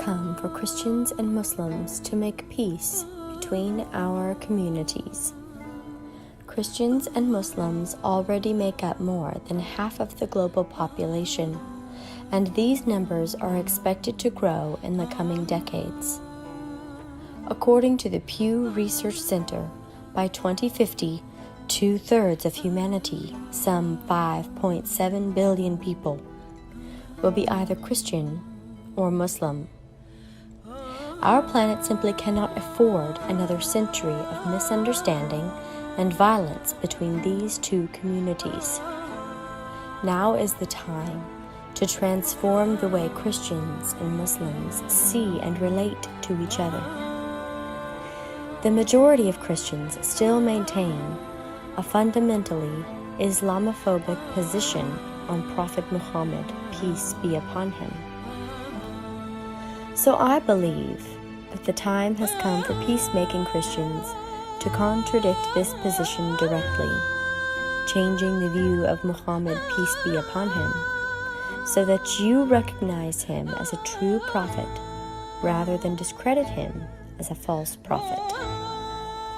come for Christians and Muslims to make peace between our communities. Christians and Muslims already make up more than half of the global population, and these numbers are expected to grow in the coming decades. According to the Pew Research Center, by 2050, 2/3 of humanity, some 5.7 billion people, will be either Christian or Muslim. Our planet simply cannot afford another century of misunderstanding and violence between these two communities. Now is the time to transform the way Christians and Muslims see and relate to each other. The majority of Christians still maintain a fundamentally Islamophobic position on Prophet Muhammad, peace be upon him. So I believe that the time has come for peacemaking Christians to contradict this position directly, changing the view of Muhammad, peace be upon him, so that you recognize him as a true prophet rather than discredit him as a false prophet,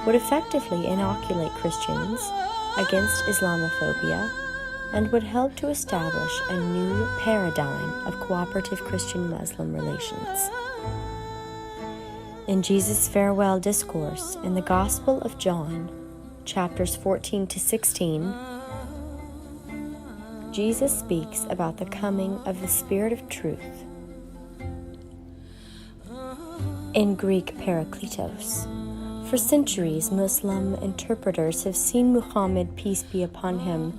would effectively inoculate Christians against Islamophobia and would help to establish a new paradigm of cooperative Christian-Muslim relations. In Jesus' farewell discourse in the Gospel of John, chapters 14 to 16, Jesus speaks about the coming of the Spirit of Truth, in Greek Parakletos. For centuries, Muslim interpreters have seen Muhammad, peace be upon him,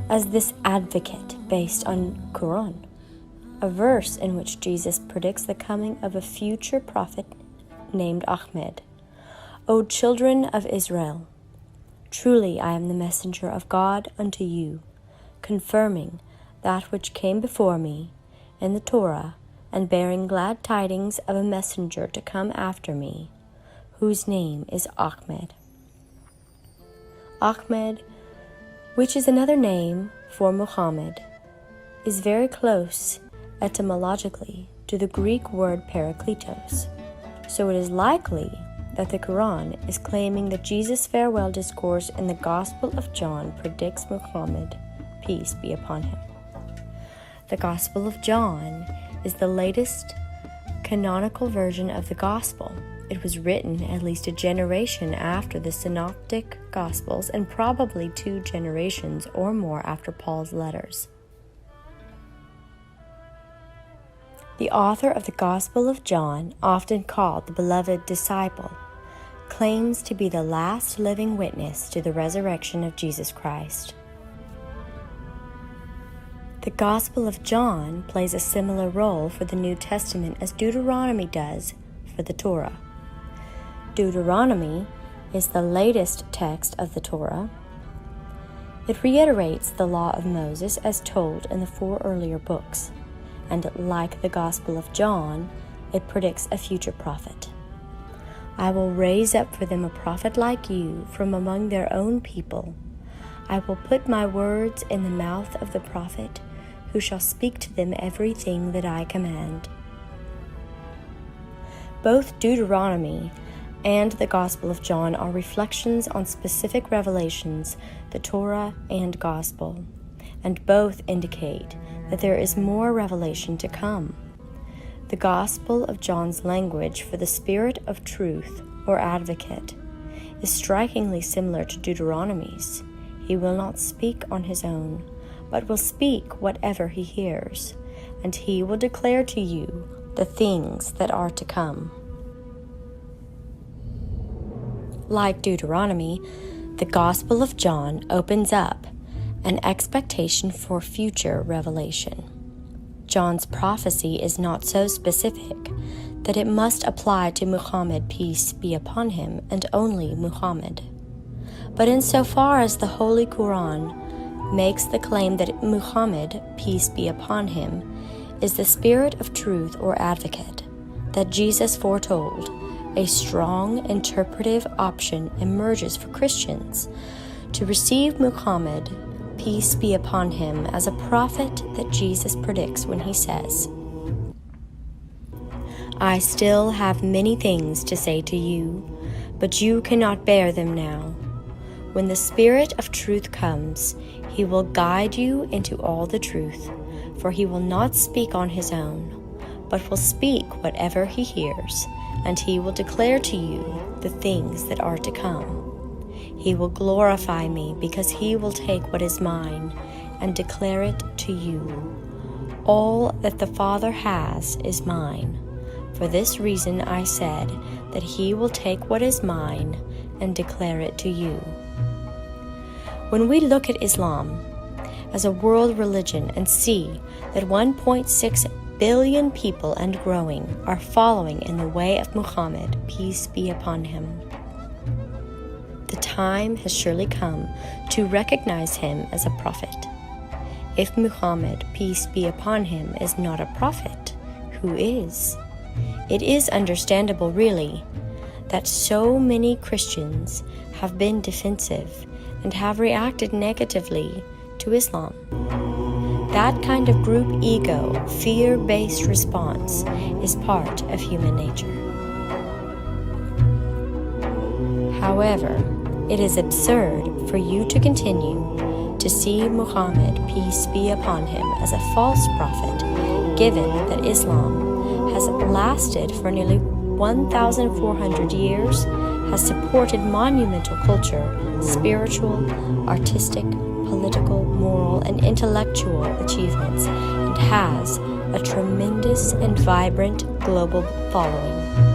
as this advocate based on Quran, a verse in which Jesus predicts the coming of a future prophet named Ahmed. O children of Israel, truly I am the messenger of God unto you, confirming that which came before me in the Torah, and bearing glad tidings of a messenger to come after me, whose name is Ahmed. Ahmed, which is another name for Muhammad, is very close etymologically to the Greek word parakletos, so it is likely that the Quran is claiming that Jesus' farewell discourse in the Gospel of John predicts Muhammad, peace be upon him. The Gospel of John is the latest canonical version of the Gospel. It was written at least a generation after the Synoptic Gospels and probably 2 generations or more after Paul's letters. The author of the Gospel of John, often called the beloved disciple, claims to be the last living witness to the resurrection of Jesus Christ. The Gospel of John plays a similar role for the New Testament as Deuteronomy does for the Torah. Deuteronomy is the latest text of the Torah. It reiterates the law of Moses as told in the 4 earlier books, and like the Gospel of John, it predicts a future prophet. I will raise up for them a prophet like you from among their own people. I will put my words in the mouth of the prophet, who shall speak to them everything that I command. Both Deuteronomy and the Gospel of John are reflections on specific revelations, the Torah and Gospel, and both indicate that there is more revelation to come. The Gospel of John's language for the Spirit of Truth, or advocate, is strikingly similar to Deuteronomy's. He will not speak on his own, but will speak whatever he hears, and he will declare to you the things that are to come. Like Deuteronomy, the Gospel of John opens up an expectation for future revelation. John's prophecy is not so specific that it must apply to Muhammad, peace be upon him, and only Muhammad. But insofar as the Holy Quran makes the claim that Muhammad, peace be upon him, is the Spirit of Truth or advocate that Jesus foretold, a strong interpretive option emerges for Christians to receive Muhammad, peace be upon him, as a prophet that Jesus predicts when he says, I still have many things to say to you, but you cannot bear them now. When the Spirit of truth comes, he will guide you into all the truth, for he will not speak on his own, but will speak whatever he hears, and he will declare to you the things that are to come. He will glorify me, because he will take what is mine and declare it to you. All that the Father has is mine. For this reason I said that he will take what is mine and declare it to you. When we look at Islam as a world religion and see that 1.6 billion people and growing are following in the way of Muhammad, peace be upon him, the time has surely come to recognize him as a prophet. If Muhammad, peace be upon him, is not a prophet, who is? It is understandable, really, that so many Christians have been defensive and have reacted negatively to Islam. That kind of group ego, fear-based response is part of human nature. However, it is absurd for you to continue to see Muhammad, peace be upon him, as a false prophet, given that Islam has lasted for nearly 1,400 years, has supported monumental culture, spiritual, artistic, political, moral, and intellectual achievements, and has a tremendous and vibrant global following.